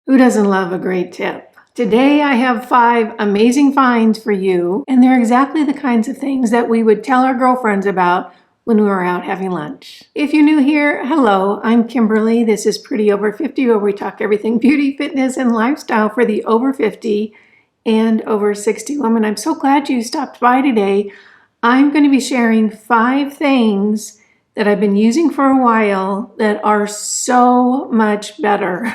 Who doesn't love a great tip? Today I have 5 amazing finds for you, and they're exactly the kinds of things that we would tell our girlfriends about when we were out having lunch. If you're new here, hello, I'm Kimberly. This is Pretty Over 50, where we talk everything beauty, fitness, and lifestyle for the over 50 and over 60 women. I'm so glad you stopped by today. I'm going to be sharing 5 things that I've been using for a while that are so much better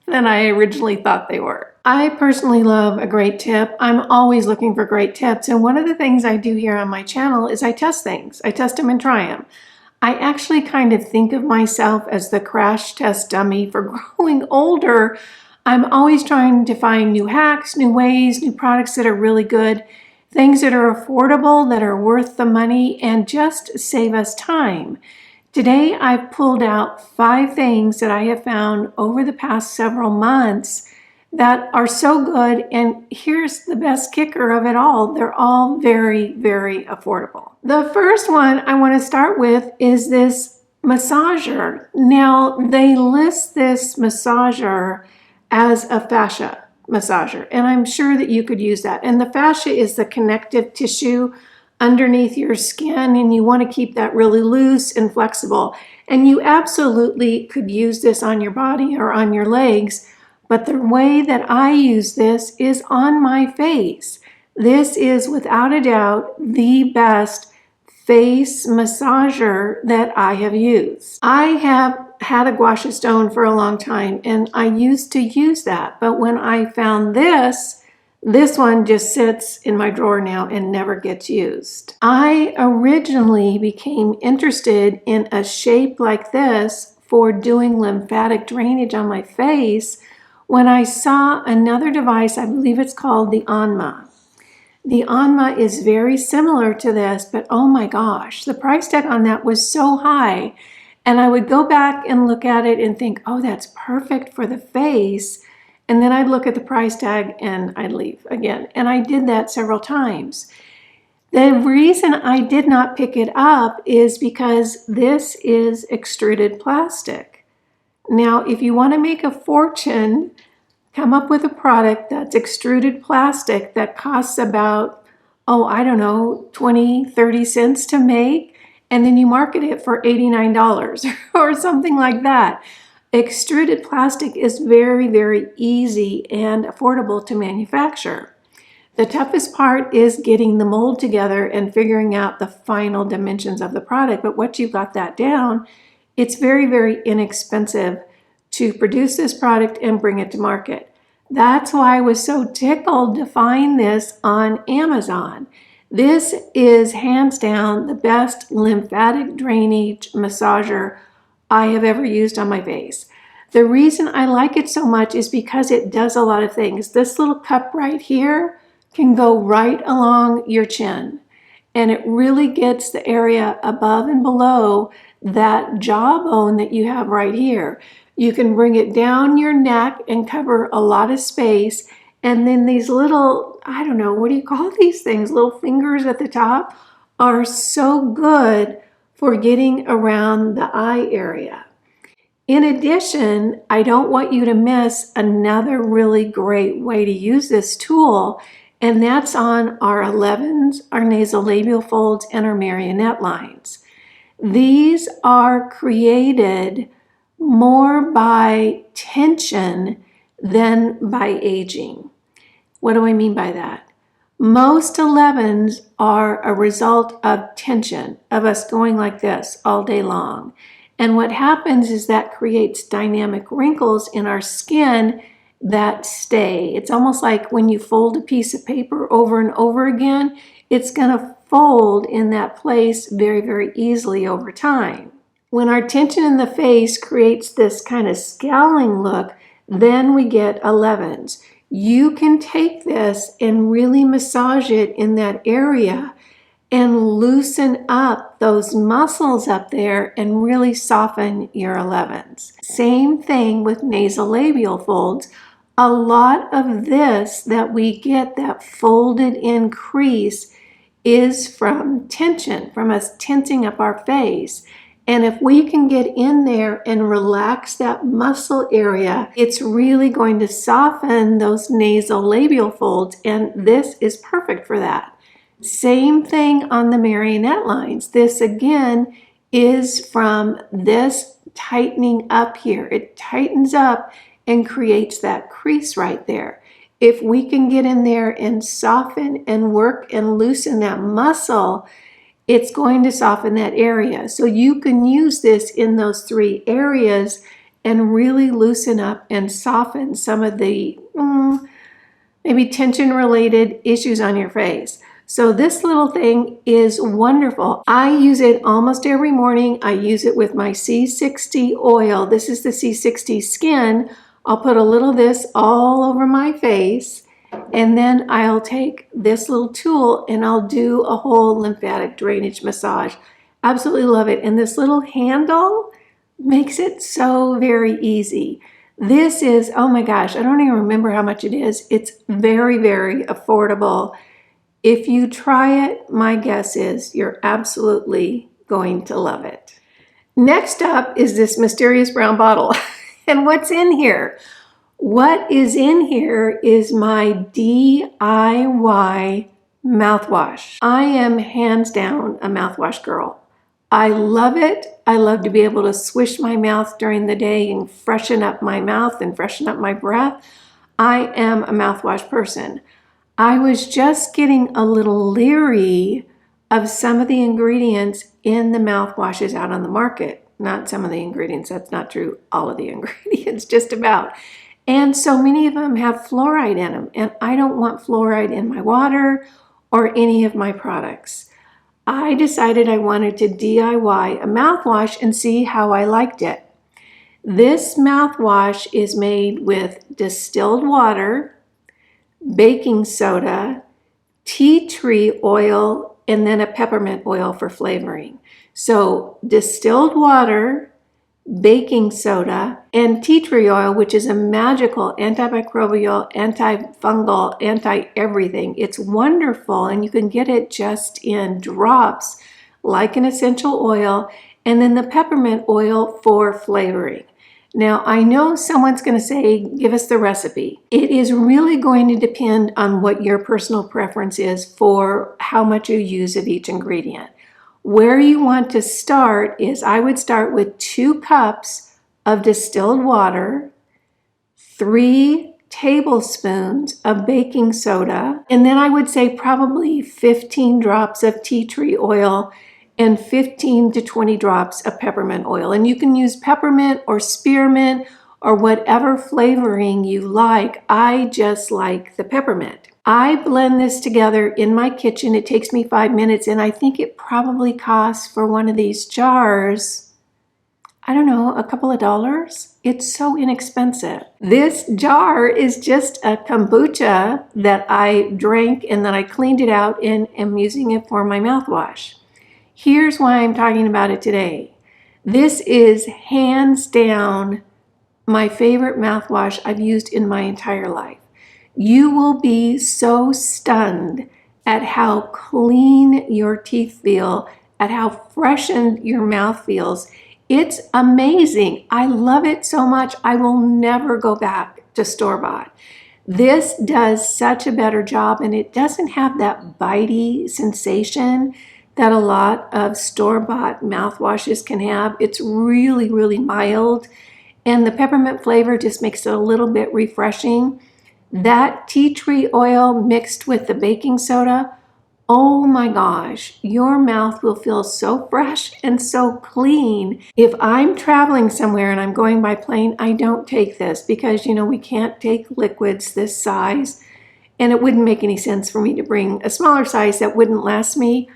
than I originally thought they were. I personally love a great tip. I'm always looking for great tips, and one of the things I do here on my channel is I test things. I test them and try them. I actually kind of think of myself as the crash test dummy for growing older. I'm always trying to find new hacks, new ways, new products that are really good, things that are affordable, that are worth the money, and just save us time. Today, I've pulled out 5 things that I have found over the past several months that are so good, and here's the best kicker of it all. They're all very, very affordable. The first one I want to start with is this massager. Now, they list this massager as a fascia massager, and I'm sure that you could use that. And the fascia is the connective tissue underneath your skin, and you want to keep that really loose and flexible. And you absolutely could use this on your body or on your legs, but the way that I use this is on my face. This is without a doubt the best face massager that I have used. I have had a gua sha stone for a long time, and I used to use that, but when I found this one just sits in my drawer now and never gets used. I originally became interested in a shape like this for doing lymphatic drainage on my face when I saw another device. I believe it's called the Anma. The Anma is very similar to this, but oh my gosh, the price tag on that was so high. And I would go back and look at it and think, oh, that's perfect for the face. And then I'd look at the price tag and I'd leave again. And I did that several times. The reason I did not pick it up is because this is extruded plastic. Now, if you want to make a fortune, come up with a product that's extruded plastic that costs about, I don't know, 20, 30 cents to make, and then you market it for $89 or something like that. Extruded plastic is very, very easy and affordable to manufacture. The toughest part is getting the mold together and figuring out the final dimensions of the product. But once you've got that down, it's very, very inexpensive to produce this product and bring it to market. That's why I was so tickled to find this on Amazon. This is hands down the best lymphatic drainage massager I have ever used on my face. The reason I like it so much is because it does a lot of things. This little cup right here can go right along your chin, and it really gets the area above and below that jawbone that you have right here. You can bring it down your neck and cover a lot of space, and then these little, I don't know, what do you call these things? Little fingers at the top are so good for getting around the eye area. In addition, I don't want you to miss another really great way to use this tool, and that's on our 11s, our nasolabial folds, and our marionette lines. These are created more by tension than by aging. What do I mean by that? Most 11s are a result of tension, of us going like this all day long. And what happens is that creates dynamic wrinkles in our skin that stay. It's almost like when you fold a piece of paper over and over again, it's going to fold in that place very, very easily over time. When our tension in the face creates this kind of scowling look, then we get 11s. You can take this and really massage it in that area and loosen up those muscles up there and really soften your 11s. Same thing with nasolabial folds. A lot of this that we get, that folded in crease, is from tension, from us tensing up our face. And if we can get in there and relax that muscle area, it's really going to soften those nasal labial folds, and this is perfect for that. Same thing on the marionette lines. This again is from this tightening up here. It tightens up and creates that crease right there. If we can get in there and soften and work and loosen that muscle, it's going to soften that area. So you can use this in those 3 areas and really loosen up and soften some of the maybe tension-related issues on your face. So this little thing is wonderful. I use it almost every morning. I use it with my C60 oil. This is the C60 Skin. I'll put a little of this all over my face, and then I'll take this little tool and I'll do a whole lymphatic drainage massage. Absolutely love it. And this little handle makes it so very easy. This is, oh my gosh, I don't even remember how much it is. It's very, very affordable. If you try it, my guess is you're absolutely going to love it. Next up is this mysterious brown bottle. And what's in here? What is in here is my DIY mouthwash. I am hands down a mouthwash girl. I love it. I love to be able to swish my mouth during the day and freshen up my mouth and freshen up my breath. I am a mouthwash person. I was just getting a little leery of some of the ingredients in the mouthwashes out on the market. Not some of the ingredients, that's not true. All of the ingredients, just about. And so many of them have fluoride in them, and I don't want fluoride in my water or any of my products. I decided I wanted to DIY a mouthwash and see how I liked it. This mouthwash is made with distilled water, baking soda, tea tree oil, and then a peppermint oil for flavoring. So distilled water, baking soda, and tea tree oil, which is a magical antimicrobial, antifungal, anti-everything. It's wonderful, and you can get it just in drops like an essential oil, and then the peppermint oil for flavoring. Now, I know someone's going to say, give us the recipe. It is really going to depend on what your personal preference is for how much you use of each ingredient. Where you want to start is I would start with 2 cups of distilled water, 3 tablespoons of baking soda, and then I would say probably 15 drops of tea tree oil and 15 to 20 drops of peppermint oil. And you can use peppermint or spearmint or whatever flavoring you like. I just like the peppermint. I blend this together in my kitchen. It takes me 5 minutes, and I think it probably costs for one of these jars, I don't know, a couple of dollars. It's so inexpensive. This jar is just a kombucha that I drank and then I cleaned it out and am using it for my mouthwash. Here's why I'm talking about it today. This is hands down my favorite mouthwash I've used in my entire life. You will be so stunned at how clean your teeth feel, at how freshened your mouth feels. It's amazing. I love it so much. I will never go back to store-bought. This does such a better job, and it doesn't have that bitey sensation that a lot of store-bought mouthwashes can have. It's really, really mild, and the peppermint flavor just makes it a little bit refreshing. That tea tree oil mixed with the baking soda, oh my gosh, your mouth will feel so fresh and so clean. If I'm traveling somewhere and I'm going by plane, I don't take this because, you know, we can't take liquids this size, and it wouldn't make any sense for me to bring a smaller size that wouldn't last me.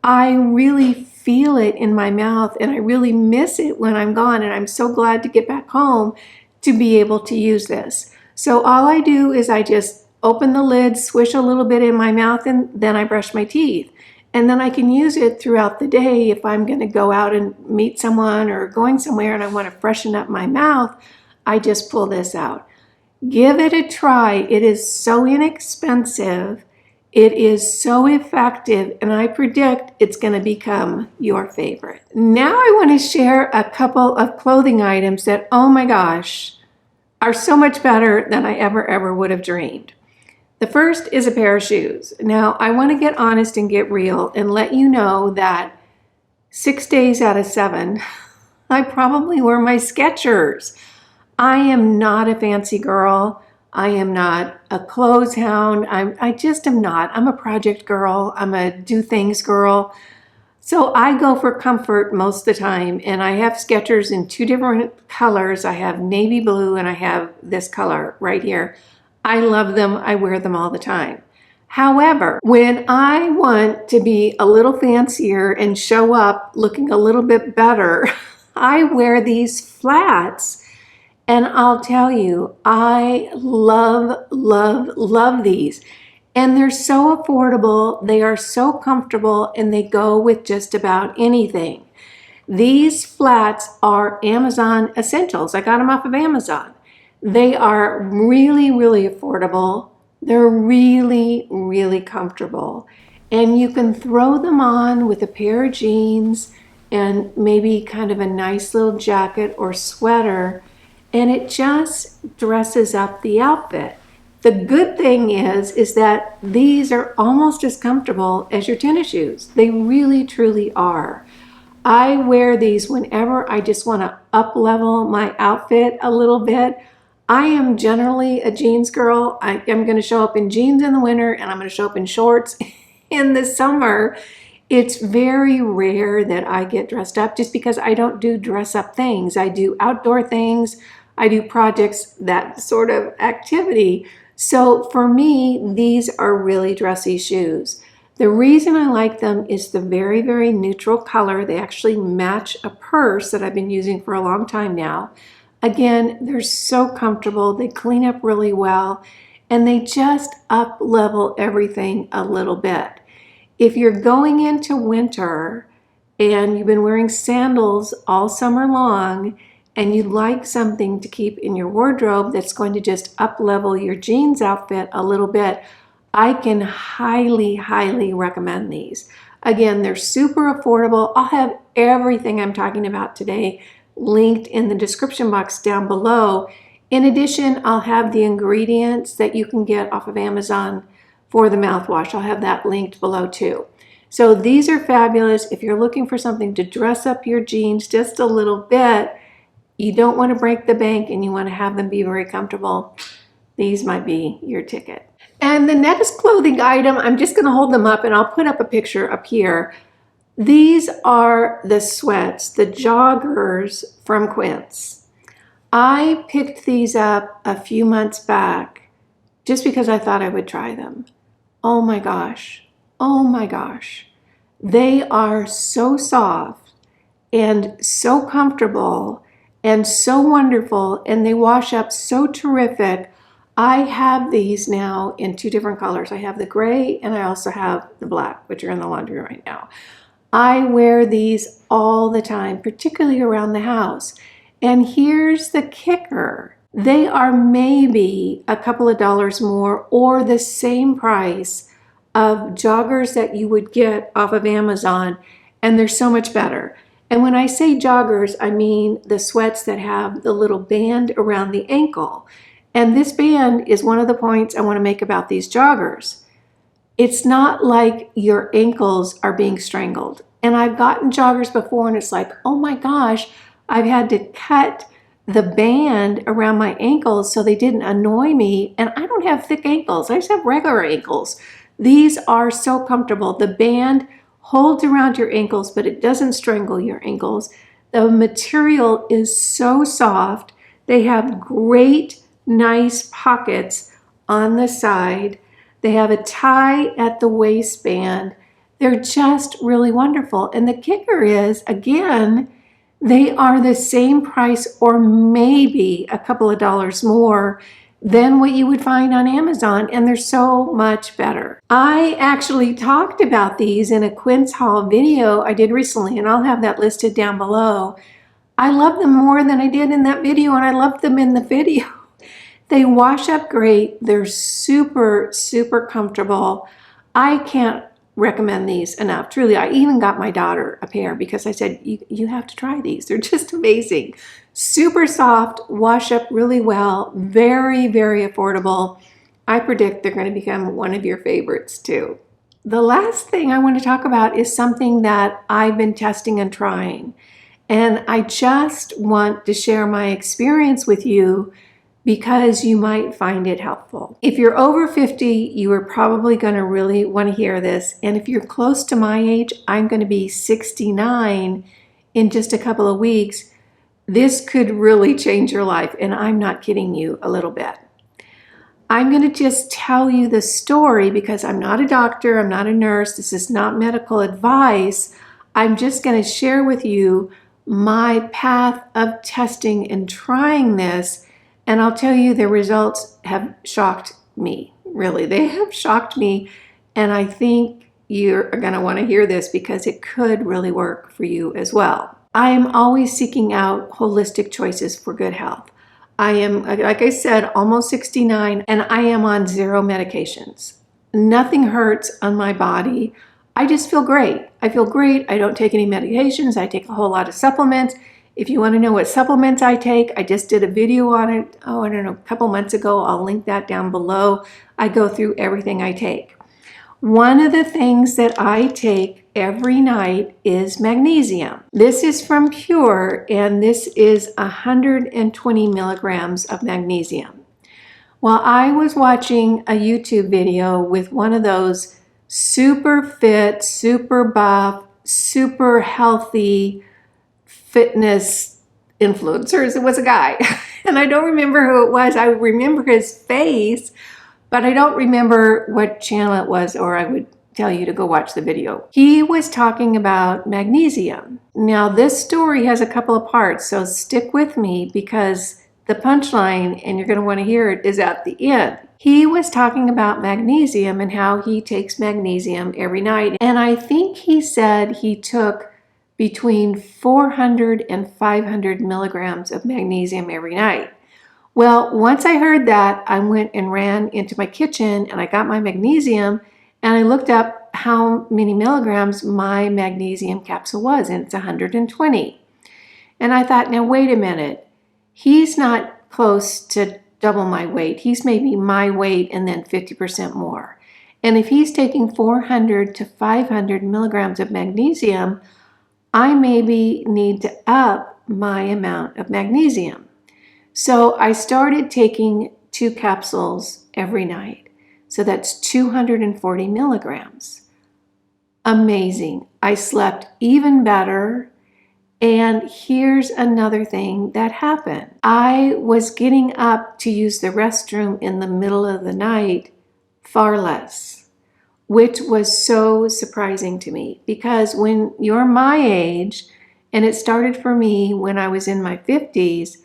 I really feel it in my mouth, and I really miss it when I'm gone, and I'm so glad to get back home to be able to use this. So all I do is I just open the lid, swish a little bit in my mouth, and then I brush my teeth. And then I can use it throughout the day if I'm going to go out and meet someone or going somewhere and I want to freshen up my mouth. I just pull this out. Give it a try. It is so inexpensive. It is so effective, and I predict it's going to become your favorite. Now I want to share a couple of clothing items that, oh my gosh, are so much better than I ever would have dreamed. The first is a pair of shoes. Now, I want to get honest and get real and let you know that 6 days out of 7, I probably wear my Skechers. I am not a fancy girl. I am not a clothes hound. I just am not. I'm a project girl. I'm a do things girl. So I go for comfort most of the time, and I have Skechers in 2 different colors. I have navy blue and I have this color right here. I love them. I wear them all the time. However, when I want to be a little fancier and show up looking a little bit better, I wear these flats. And I'll tell you, I love these. And they're so affordable, they are so comfortable, and they go with just about anything. These flats are Amazon essentials. I got them off of Amazon. They are really affordable. They're really comfortable. And you can throw them on with a pair of jeans and maybe kind of a nice little jacket or sweater, and it just dresses up the outfit. The good thing is that these are almost as comfortable as your tennis shoes. They really truly are. I wear these whenever I just want to up level my outfit a little bit. I am generally a jeans girl. I am going to show up in jeans in the winter, and I'm going to show up in shorts in the summer. It's very rare that I get dressed up just because I don't do dress up things. I do outdoor things. I do projects, that sort of activity. So for me, these are really dressy shoes. The reason I like them is the very neutral color. They actually match a purse that I've been using for a long time now. Again, they're so comfortable. They clean up really well, and they just up level everything a little bit. If you're going into winter and you've been wearing sandals all summer long, and you'd like something to keep in your wardrobe that's going to just up level your jeans outfit a little bit, I can highly recommend these. Again, they're super affordable. I'll have everything I'm talking about today linked in the description box down below. In addition, I'll have the ingredients that you can get off of Amazon for the mouthwash. I'll have that linked below too. So these are fabulous. If you're looking for something to dress up your jeans just a little bit, you don't want to break the bank and you want to have them be very comfortable, these might be your ticket. And the next clothing item, I'm just going to hold them up and I'll put up a picture up here. These are the sweats, the joggers from Quince. I picked these up a few months back just because I thought I would try them. Oh my gosh. They are so soft and so comfortable and so wonderful, and they wash up so terrific. I have these now in 2 different colors. I have the gray and I also have the black, which are in the laundry right now. I wear these all the time, particularly around the house. And here's the kicker. They are maybe a couple of dollars more or the same price of joggers that you would get off of Amazon, and they're so much better. And when I say joggers, I mean the sweats that have the little band around the ankle. And this band is one of the points I want to make about these joggers. It's not like your ankles are being strangled. And I've gotten joggers before and it's like, oh my gosh, I've had to cut the band around my ankles so they didn't annoy me. And I don't have thick ankles. I just have regular ankles. These are so comfortable. The band holds around your ankles, but it doesn't strangle your ankles. The material is so soft. They have great, nice pockets on the side. They have a tie at the waistband. They're just really wonderful. And the kicker is, again, they are the same price or maybe a couple of dollars more than what you would find on Amazon, and they're so much better. I actually talked about these in a Quince haul video I did recently, and I'll have that listed down below. I love them more than I did in that video, and I loved them in the video. They wash up great. They're super comfortable. I can't recommend these enough. Truly, I even got my daughter a pair because I said, you have to try these. They're just amazing. Super soft, wash up really well, very, very affordable. I predict they're going to become one of your favorites too. The last thing I want to talk about is something that I've been testing and trying. And I just want to share my experience with you because you might find it helpful. If you're over 50, you are probably going to really want to hear this. And if you're close to my age, I'm going to be 69 in just a couple of weeks. This could really change your life, and I'm not kidding you a little bit. I'm going to just tell you the story because I'm not a doctor, I'm not a nurse, this is not medical advice. I'm just going to share with you my path of testing and trying this, and I'll tell you the results have shocked me. Really, they have shocked me, and I think you're going to want to hear this because it could really work for you as well. I am always seeking out holistic choices for good health. I am, like I said, almost 69, and I am on 0 medications. Nothing hurts on my body. I just feel great. I feel great. I don't take any medications. I take a whole lot of supplements. If you want to know what supplements I take, I just did a video on it, I don't know, a couple months ago. I'll link that down below. I go through everything I take. One of the things that I take every night is magnesium. This is from Pure, and this is 120 milligrams of magnesium. Well, I was watching a YouTube video with one of those super fit, super buff, super healthy fitness influencers. It was a guy, and I don't remember who it was. I remember his face, but I don't remember what channel it was, or I would tell you to go watch the video. He was talking about magnesium. Now, this story has a couple of parts, so stick with me because the punchline, and you're going to want to hear it, is at the end. He was talking about magnesium and how he takes magnesium every night. And I think he said he took between 400 and 500 milligrams of magnesium every night. Well, once I heard that, I went and ran into my kitchen and I got my magnesium and I looked up how many milligrams my magnesium capsule was, and it's 120. And I thought, now wait a minute, he's not close to double my weight. He's maybe my weight and then 50% more. And if he's taking 400 to 500 milligrams of magnesium, I maybe need to up my amount of magnesium. So I started taking 2 capsules every night. So that's 240 milligrams. Amazing. I slept even better. And here's another thing that happened. I was getting up to use the restroom in the middle of the night far less, which was so surprising to me because when you're my age, and it started for me when I was in my 50s,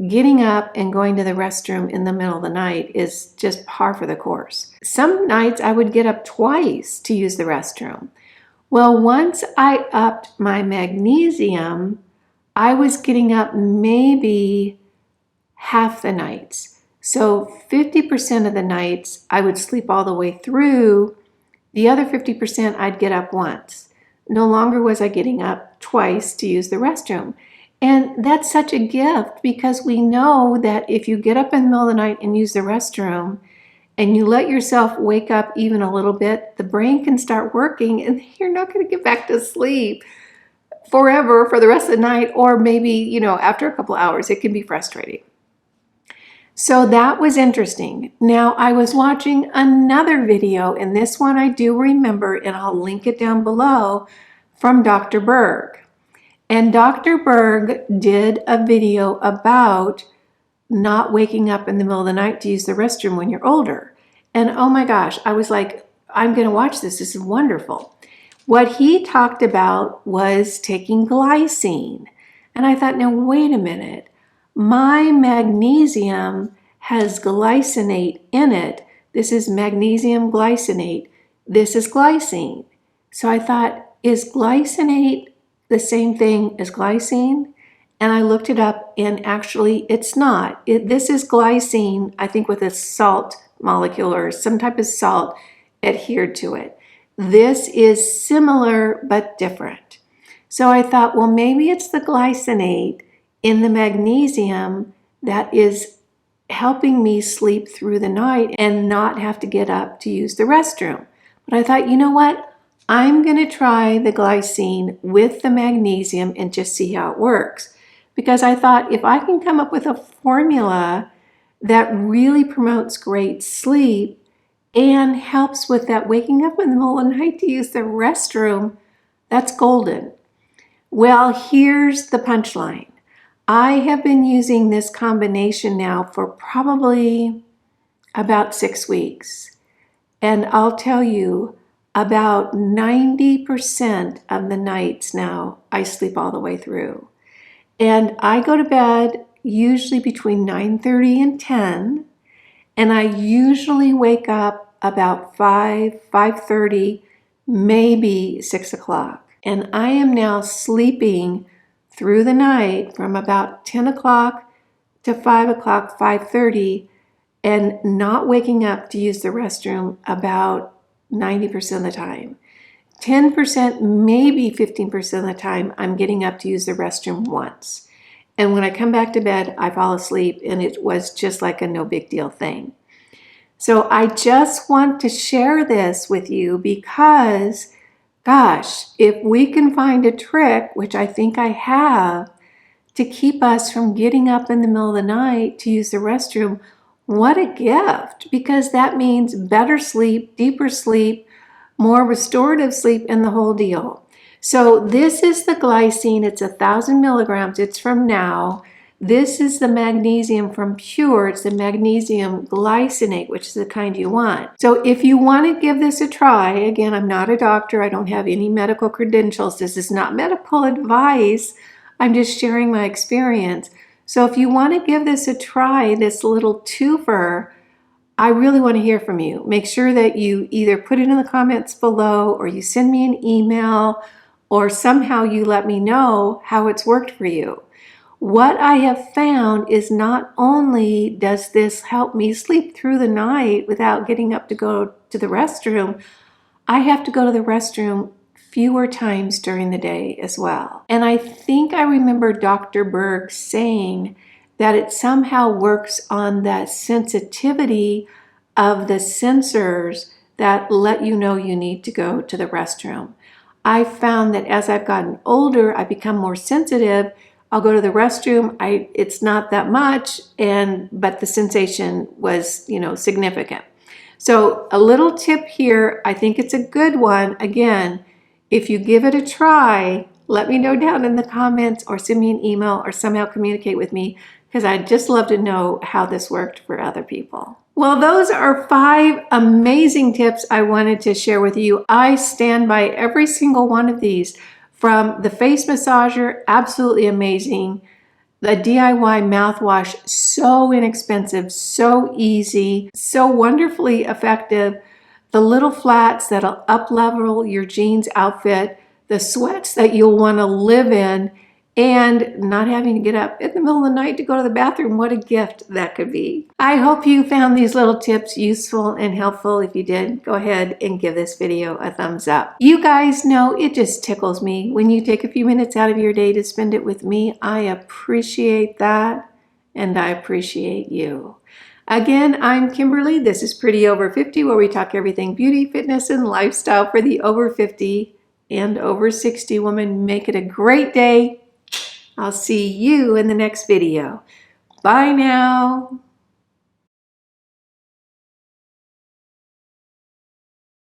getting up and going to the restroom in the middle of the night is just par for the course. Some nights I would get up twice to use the restroom. Well, once I upped my magnesium, I was getting up maybe half the nights. So 50% of the nights I would sleep all the way through. The other 50% I'd get up once. No longer was I getting up twice to use the restroom. And that's such a gift because we know that if you get up in the middle of the night and use the restroom and you let yourself wake up even a little bit, the brain can start working and you're not going to get back to sleep forever for the rest of the night, or maybe, after a couple hours. It can be frustrating. So that was interesting. Now I was watching another video, and this one I do remember, and I'll link it down below, from Dr. Berg. And Dr. Berg did a video about not waking up in the middle of the night to use the restroom when you're older. And oh my gosh, I was like, I'm going to watch this. This is wonderful. What he talked about was taking glycine. And I thought, now wait a minute. My magnesium has glycinate in it. This is magnesium glycinate. This is glycine. So I thought, is glycinate the same thing as glycine? And I looked it up, and actually it's not. This is glycine, I think, with a salt molecule or some type of salt. adhered to it. This is similar but different. So I thought, well, maybe it's the glycinate in the magnesium that is helping me sleep through the night and not have to get up to use the restroom. But I thought, you know what? I'm going to try the glycine with the magnesium and just see how it works. Because I thought if I can come up with a formula that really promotes great sleep and helps with that waking up in the middle of the night to use the restroom, that's golden. Well, here's the punchline. I have been using this combination now for probably about 6 weeks. And I'll tell you, about 90% of the nights now, I sleep all the way through. And I go to bed usually between 9:30 and 10. And I usually wake up about 5:30, maybe 6 o'clock. And I am now sleeping through the night from about 10 o'clock to 5 o'clock, 5:30, and not waking up to use the restroom about 90% of the time. 10%, maybe 15% of the time, I'm getting up to use the restroom once. And when I come back to bed, I fall asleep, and it was just like a no big deal thing. So I just want to share this with you because, gosh, if we can find a trick, which I think I have, to keep us from getting up in the middle of the night to use the restroom, what a gift, because that means better sleep, deeper sleep, more restorative sleep, and the whole deal. So this is the glycine. It's 1,000 milligrams. It's from Now. This is the magnesium from Pure. It's the magnesium glycinate, which is the kind you want. So if you want to give this a try, again, I'm not a doctor. I don't have any medical credentials. This is not medical advice. I'm just sharing my experience. So if you want to give this a try, this little twofer, I really want to hear from you. Make sure that you either put it in the comments below or you send me an email or somehow you let me know how it's worked for you. What I have found is not only does this help me sleep through the night without getting up to go to the restroom, I have to go to the restroom fewer times during the day as well. And I think I remember Dr. Berg saying that it somehow works on the sensitivity of the sensors that let you know you need to go to the restroom. I found that as I've gotten older, I become more sensitive. I'll go to the restroom. It's not that much, but the sensation was, significant. So a little tip here, I think it's a good one. Again, if you give it a try, let me know down in the comments or send me an email or somehow communicate with me because I'd just love to know how this worked for other people. Well, those are 5 amazing tips I wanted to share with you. I stand by every single one of these, from the face massager, absolutely amazing. The DIY mouthwash, so inexpensive, so easy, so wonderfully effective. The little flats that'll up-level your jeans outfit, the sweats that you'll want to live in, and not having to get up in the middle of the night to go to the bathroom. What a gift that could be. I hope you found these little tips useful and helpful. If you did, go ahead and give this video a thumbs up. You guys know it just tickles me when you take a few minutes out of your day to spend it with me. I appreciate that, and I appreciate you. Again, I'm Kimberly. This is Pretty Over 50, where we talk everything beauty, fitness, and lifestyle for the over 50 and over 60 woman. Make it a great day. I'll see you in the next video. Bye now.